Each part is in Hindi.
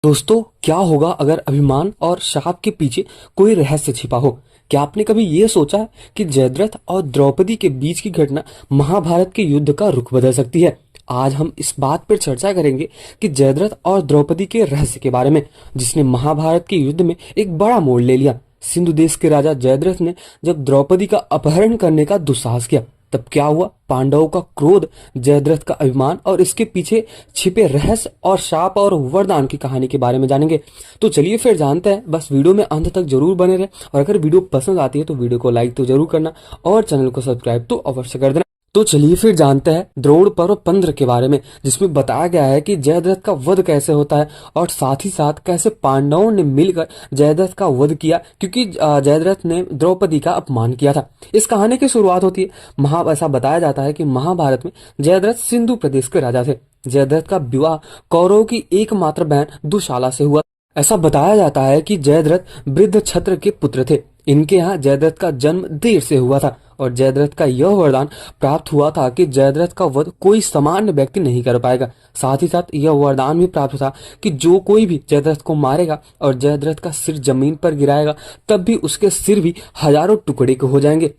दोस्तों, क्या होगा अगर अभिमान और शाप के पीछे कोई रहस्य छिपा हो। क्या आपने कभी ये सोचा है कि जयद्रथ और द्रौपदी के बीच की घटना महाभारत के युद्ध का रुख बदल सकती है। आज हम इस बात पर चर्चा करेंगे कि जयद्रथ और द्रौपदी के रहस्य के बारे में, जिसने महाभारत के युद्ध में एक बड़ा मोड़ ले लिया। सिंधु देश के राजा जयद्रथ ने जब द्रौपदी का अपहरण करने का दुस्साहस किया, तब क्या हुआ। पांडवों का क्रोध, जयद्रथ का अभिमान और इसके पीछे छिपे रहस्य और शाप और वरदान की कहानी के बारे में जानेंगे। तो चलिए फिर जानते हैं। बस वीडियो में अंत तक जरूर बने रहे, और अगर वीडियो पसंद आती है तो वीडियो को लाइक तो जरूर करना और चैनल को सब्सक्राइब तो अवश्य कर देना। तो चलिए फिर जानते हैं द्रोण पर्व 15 के बारे में, जिसमें बताया गया है कि जयद्रथ का वध कैसे होता है और साथ ही साथ कैसे पांडवों ने मिलकर जयद्रथ का वध किया, क्योंकि जयद्रथ ने द्रौपदी का अपमान किया था। इस कहानी की शुरुआत होती है ऐसा बताया जाता है कि महाभारत में जयद्रथ सिंधु प्रदेश के राजा थे। जयद्रथ का विवाह कौरवों की एकमात्र बहन दुशाला से हुआ। ऐसा बताया जाता है कि जयद्रथ वृद्ध छत्र के पुत्र थे। इनके यहाँ जयद्रथ का जन्म देर से हुआ था और जयद्रथ का यह वरदान प्राप्त हुआ था कि जयद्रथ का वध कोई सामान्य व्यक्ति नहीं कर पाएगा। साथ ही साथ यह वरदान भी प्राप्त था कि जो कोई भी जयद्रथ को मारेगा और जयद्रथ का सिर जमीन पर गिराएगा, तब भी उसके सिर भी हजारों टुकड़े के हो जाएंगे।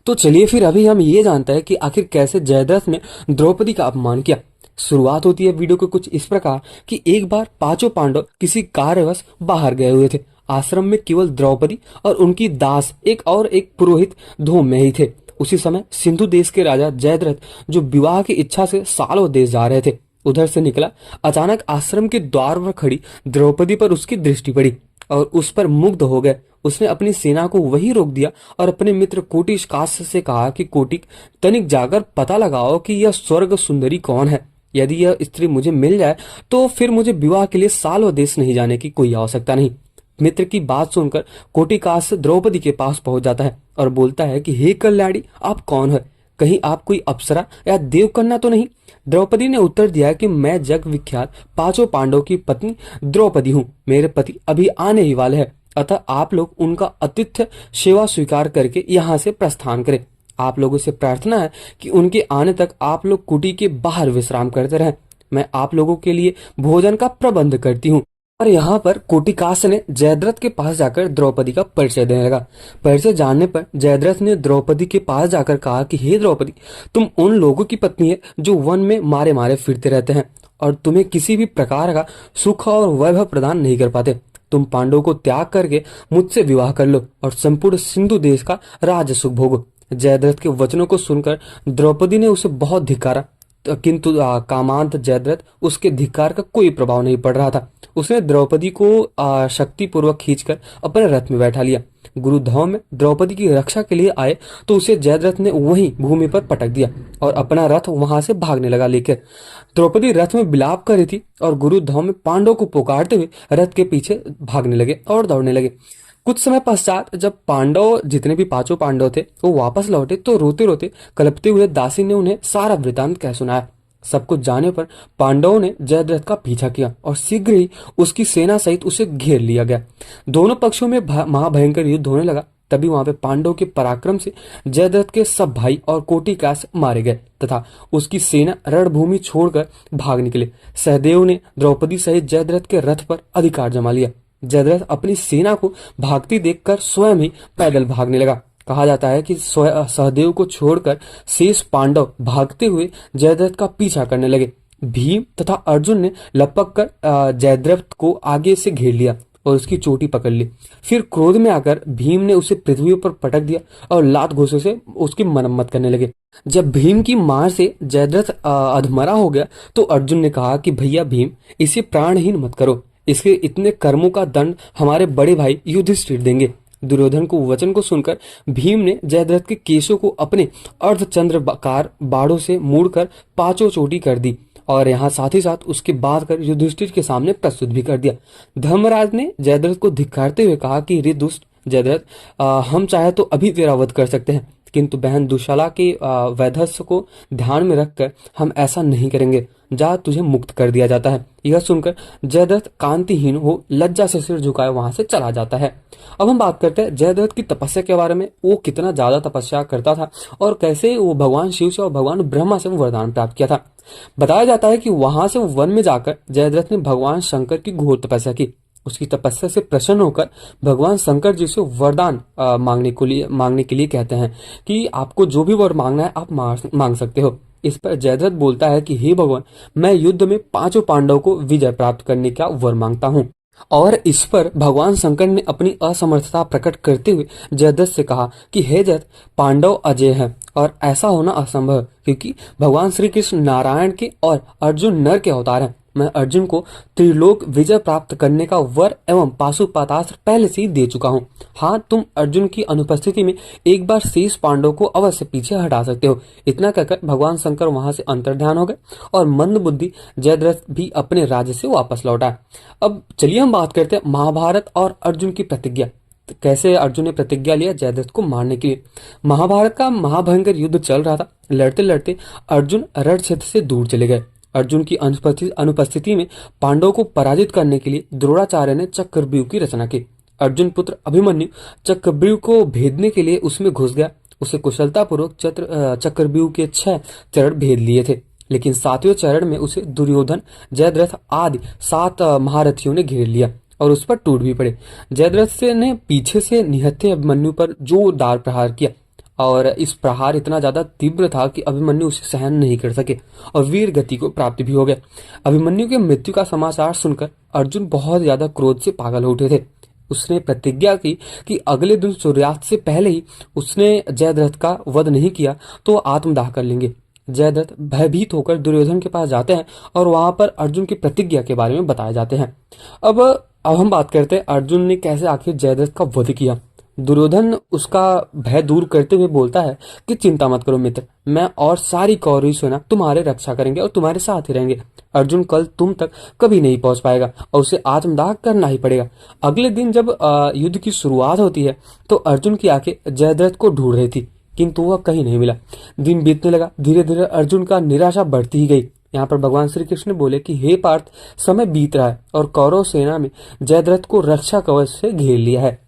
तो चलिए फिर अभी हम ये जानते हैं कि आखिर कैसे जयद्रथ ने द्रौपदी का अपमान किया। शुरुआत होती है वीडियो के कुछ इस प्रकार कि एक बार पांचों पांडव किसी कार्यवश बाहर गए हुए थे। आश्रम में केवल द्रौपदी और उनकी दास एक पुरोहित धूम में ही थे। उसी समय सिंधु देश के राजा जयद्रथ, जो विवाह की इच्छा से सालों देश जा रहे थे, उधर से निकला। अचानक आश्रम के द्वार पर खड़ी द्रौपदी पर उसकी दृष्टि पड़ी और उस पर मुग्ध हो गए। उसने अपनी सेना को वहीं रोक दिया और अपने मित्र कोटिकास्य से कहा कि कोटिक, तनिक जाकर पता लगाओ कि यह स्वर्ग सुंदरी कौन है। यदि यह स्त्री मुझे मिल जाए तो फिर मुझे विवाह के लिए सालों देश नहीं जाने की कोई आवश्यकता नहीं। मित्र की बात सुनकर कोटिकास्य द्रौपदी के पास पहुंच जाता है और बोलता है कि हे कल्याणी, आप कौन है? कहीं आप कोई अप्सरा या देवकन्या तो नहीं? द्रौपदी ने उत्तर दिया कि मैं जग विख्यात पांचों पांडवों की पत्नी द्रौपदी हूँ। मेरे पति अभी आने ही वाले हैं, अतः आप लोग उनका आतिथ्य सेवा स्वीकार करके यहाँ से प्रस्थान करें। आप लोगों से प्रार्थना है कि उनके आने तक आप लोग कुटी के बाहर विश्राम करते रहें। मैं आप लोगों के लिए भोजन का प्रबंध करती हूँ। और यहाँ पर कोटिकास्य ने जयद्रथ के पास जाकर द्रौपदी का परिचय देने लगा। परिचय जानने पर जयद्रथ ने द्रौपदी के पास जाकर कहा कि हे द्रौपदी, तुम उन लोगों की पत्नी है जो वन में मारे मारे फिरते रहते हैं और तुम्हें किसी भी प्रकार का सुख और वैभव प्रदान नहीं कर पाते। तुम पांडवों को त्याग करके मुझसे विवाह कर लो और संपूर्ण सिंधु देश का राज सुख भोगो। जयद्रथ के वचनों को सुनकर द्रौपदी ने उसे बहुत धिक्कारा, किंतु कामांत जयद्रथ उसके धिक्कार का कोई प्रभाव नहीं पड़ रहा था। उसने द्रौपदी को शक्ति पूर्वक खींचकर अपने रथ में बैठा लिया। गुरुधाम में द्रौपदी की रक्षा के लिए आए तो उसे जयद्रथ ने वहीं भूमि पर पटक दिया और अपना रथ वहां से भागने लगा लेकर। द्रौपदी रथ में विलाप कर रही थी और गुरुधाम में पांडवों को पुकारते हुए रथ के पीछे भागने लगे और दौड़ने लगे। कुछ समय पश्चात जब पांडव, जितने भी पांचों पांडव थे, वो वापस लौटे तो रोते रोते कलपते हुए दासी ने उन्हें सारा वृतांत कह सुनाया। सब कुछ जाने पर पांडवों ने जयद्रथ का पीछा किया और शीघ्र ही उसकी सेना सहित उसे घेर लिया गया। दोनों पक्षों में महाभयंकर युद्ध होने लगा। तभी वहां पे पांडवों के पराक्रम से जयद्रथ के सब भाई और कोटिकास्य मारे गए तथा उसकी सेना रणभूमि छोड़कर भाग निकले। सहदेव ने द्रौपदी सहित जयद्रथ के रथ पर अधिकार जमा लिया। जयद्रथ अपनी सेना को भागती देखकर स्वयं ही पैदल भागने लगा। कहा जाता है कि सहदेव को छोड़कर शेष पांडव भागते हुए जयद्रथ का पीछा करने लगे। भीम तथा अर्जुन ने लपक कर जयद्रथ को आगे से घेर लिया और उसकी चोटी पकड़ ली। फिर क्रोध में आकर भीम ने उसे पृथ्वी पर पटक दिया और लात घोंसों से उसकी मरम्मत करने लगे। जब भीम की मार से जयद्रथ अधमरा हो गया तो अर्जुन ने कहा कि भैया भीम, इसे प्राणहीन मत करो, इसके इतने कर्मों का दंड हमारे बड़े भाई युधिष्ठिर देंगे। दुर्योधन को वचन को सुनकर भीम ने जयद्रथ के केशों को अपने अर्धचंद्राकार बाड़ों से मोड़कर पांचों चोटी कर दी और यहाँ साथ ही साथ उसके बांध कर युधिष्ठिर के सामने प्रस्तुत भी कर दिया। धर्मराज ने जयद्रथ को धिक्कारते हुए कहा कि रे दुष्ट जयद्रथ, हम चाहे तो अभी तेरा वध कर सकते हैं, किंतु बहन दुशाला के वैधस्य को ध्यान में रखकर हम ऐसा नहीं करेंगे। जा तुझे मुक्त कर दिया जाता है। यह सुनकर जयद्रथ कांतिहीन हो लज्जा से सिर झुकाए वहां से चला जाता है। अब हम बात करते हैं जयद्रथ की तपस्या के बारे में। वो कितना ज्यादा तपस्या करता था और कैसे वो भगवान शिव से और भगवान ब्रह्मा से वरदान प्राप्त किया था। बताया जाता है कि वहां से वन में जाकर जयद्रथ ने भगवान शंकर की घोर तपस्या की। उसकी तपस्या से प्रसन्न होकर भगवान शंकर जी से वरदान मांगने के लिए कहते हैं कि आपको जो भी वर मांगना है आप मांग सकते हो। इस पर जयद्रथ बोलता है कि हे भगवान, मैं युद्ध में पांचों पांडवों को विजय प्राप्त करने का वर मांगता हूँ। और इस पर भगवान शंकर ने अपनी असमर्थता प्रकट करते हुए जयद्रथ से कहा कि हे जयद्रथ, पांडव अजय हैं और ऐसा होना असंभव है, क्योंकि भगवान श्री कृष्ण नारायण के और अर्जुन नर के अवतार हैं। मैं अर्जुन को त्रिलोक विजय प्राप्त करने का वर एवं पाशुपतास्त्र पहले से ही दे चुका हूँ। हाँ, तुम अर्जुन की अनुपस्थिति में एक बार शेष पांडवों को अवश्य पीछे हटा सकते हो। इतना कहकर भगवान शंकर वहां से अंतर्ध्यान हो गए और मंद बुद्धि जयद्रथ भी अपने राज्य से वापस लौटा। अब चलिए हम बात करते हैं महाभारत और अर्जुन की प्रतिज्ञा। कैसे अर्जुन ने प्रतिज्ञा लिया जयद्रथ को मारने के लिए। महाभारत का महाभयंकर युद्ध चल रहा था। लड़ते लड़ते अर्जुन रण क्षेत्र से दूर चले गए। अर्जुन की अनुपस्थिति में पांडवों को पराजित करने के लिए द्रोणाचार्य ने चक्रव्यूह की रचना की। अर्जुन पुत्र अभिमन्यु चक्रव्यूह को भेदने के लिए उसमें घुस गया। उसे कुशलतापूर्वक चक्रव्यूह के 6 चरण भेद लिए थे, लेकिन 7वें चरण में उसे दुर्योधन, जयद्रथ आदि 7 महारथियों ने घेर लिया और उस पर टूट भी पड़े। जयद्रथ ने पीछे से निहत्थे अभिमन्यु पर जोरदार प्रहार किया और इस प्रहार इतना ज्यादा तीव्र था कि अभिमन्यु उसे सहन नहीं कर सके और वीर गति को प्राप्त भी हो गया। अभिमन्यु के मृत्यु का समाचार सुनकर अर्जुन बहुत ज्यादा क्रोध से पागल हो उठे थे। उसने प्रतिज्ञा की कि अगले दिन सूर्यास्त से पहले ही उसने जयद्रथ का वध नहीं किया तो आत्मदाह कर लेंगे। जयद्रथ भयभीत होकर दुर्योधन के पास जाते हैं और वहां पर अर्जुन की प्रतिज्ञा के बारे में बताए जाते हैं। अब हम बात करते हैं अर्जुन ने कैसे आखिर जयद्रथ का वध किया। दुर्योधन उसका भय दूर करते हुए बोलता है कि चिंता मत करो मित्र, मैं और सारी कौरवी सेना तुम्हारे रक्षा करेंगे और तुम्हारे साथ ही रहेंगे। अर्जुन कल तुम तक कभी नहीं पहुंच पाएगा और उसे आत्मदाह करना ही पड़ेगा। अगले दिन जब युद्ध की शुरुआत होती है तो अर्जुन की आंखें जयद्रथ को ढूंढ रही थी, किंतु वह कहीं नहीं मिला। दिन बीतने लगा। धीरे धीरे अर्जुन का निराशा बढ़ती ही गई। यहाँ पर भगवान श्री कृष्ण बोले कि हे पार्थ, समय बीत रहा है और कौरव सेना में जयद्रथ को रक्षा कवच से घेर लिया है।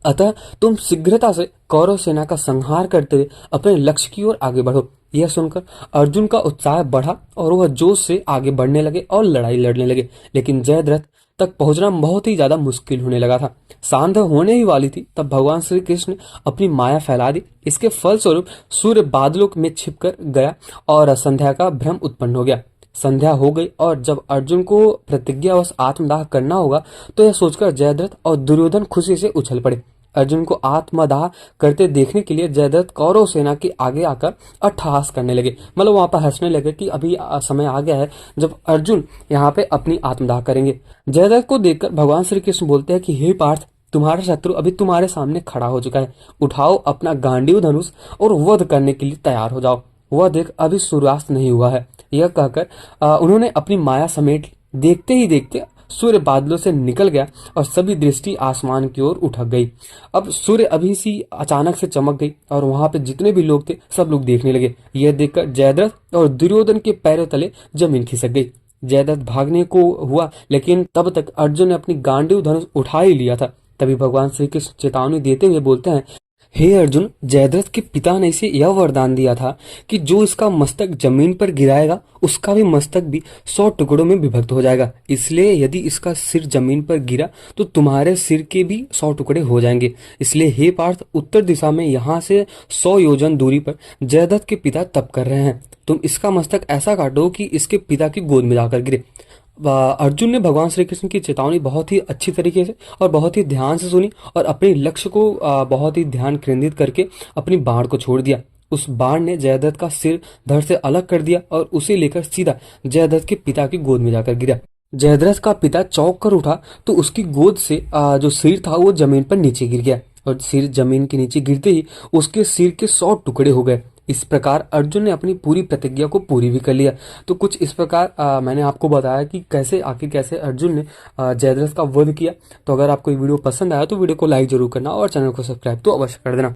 अतः तुम शीघ्रता से कौरव सेना का संहार करते हुए अपने लक्ष्य की ओर आगे बढ़ो। यह सुनकर अर्जुन का उत्साह बढ़ा और वह जोश से आगे बढ़ने लगे और लड़ाई लड़ने लगे, लेकिन जयद्रथ तक पहुंचना बहुत ही ज्यादा मुश्किल होने लगा था। सांध्य होने ही वाली थी तब भगवान श्री कृष्ण अपनी माया फैला दी। इसके फलस्वरूप सूर्य बादलों में छिपकर गया और संध्या का भ्रम उत्पन्न हो गया। संध्या हो गई और जब अर्जुन को प्रतिज्ञावश आत्मदाह करना होगा तो यह सोचकर जयद्रथ और दुर्योधन खुशी से उछल पड़े। अर्जुन को आत्मदाह करते देखने के लिए जयद्रथ कौरव सेना के आगे आकर अट्टहास करने लगे, मतलब वहां पर हंसने लगे कि अभी समय आ गया है जब अर्जुन यहाँ पे अपनी आत्मदाह करेंगे। जयद्रथ को देखकर भगवान श्री कृष्ण बोलते हैं कि हे पार्थ, तुम्हारा शत्रु अभी तुम्हारे सामने खड़ा हो चुका है। उठाओ अपना गांडीव धनुष और वध करने के लिए तैयार हो जाओ। वह देख अभी सूर्यास्त नहीं हुआ है। यह कहकर उन्होंने अपनी माया समेट देखते ही देखते सूर्य बादलों से निकल गया और सभी दृष्टि आसमान की ओर उठ गई। अब सूर्य अभी सी अचानक से चमक गई और वहां पे जितने भी लोग थे सब लोग देखने लगे। यह देखकर जयद्रथ और दुर्योधन के पैरों तले जमीन खिसक गई। जयद्रथ भागने को हुआ, लेकिन तब तक अर्जुन ने अपनी गांडीव धनुष उठा ही लिया था। तभी भगवान श्री कृष्ण चेतावनी देते हुए बोलते हैं, हे अर्जुन, जयद्रथ के पिता ने इसे यह वरदान दिया था कि जो इसका मस्तक जमीन पर गिराएगा उसका भी मस्तक भी 100 टुकड़ों में विभक्त हो जाएगा। इसलिए यदि इसका सिर जमीन पर गिरा तो तुम्हारे सिर के भी 100 टुकड़े हो जाएंगे। इसलिए हे पार्थ, उत्तर दिशा में यहाँ से 100 योजन दूरी पर जयद्रथ के पिता तप कर रहे हैं। तुम इसका मस्तक ऐसा काटो कि इसके पिता की गोद में जाकर गिरे। अर्जुन ने भगवान श्री कृष्ण की चेतावनी बहुत ही अच्छी तरीके से और बहुत ही ध्यान से सुनी और अपने लक्ष्य को बहुत ही ध्यान केंद्रित करके अपनी बाण को छोड़ दिया। उस बाण ने जयद्रथ का सिर धड़ से अलग कर दिया और उसे लेकर सीधा जयद्रथ के पिता की गोद में जाकर गिरा। जयद्रथ का पिता चौंक कर उठा तो उसकी गोद से जो सिर था वो जमीन पर नीचे गिर गया और सिर जमीन के नीचे गिरते ही उसके सिर के 100 टुकड़े हो गए। इस प्रकार अर्जुन ने अपनी पूरी प्रतिज्ञा को पूरी भी कर लिया। तो कुछ इस प्रकार मैंने आपको बताया कि कैसे अर्जुन ने जयद्रथ का वध किया। तो अगर आपको ये वीडियो पसंद आया तो वीडियो को लाइक जरूर करना और चैनल को सब्सक्राइब तो अवश्य कर देना।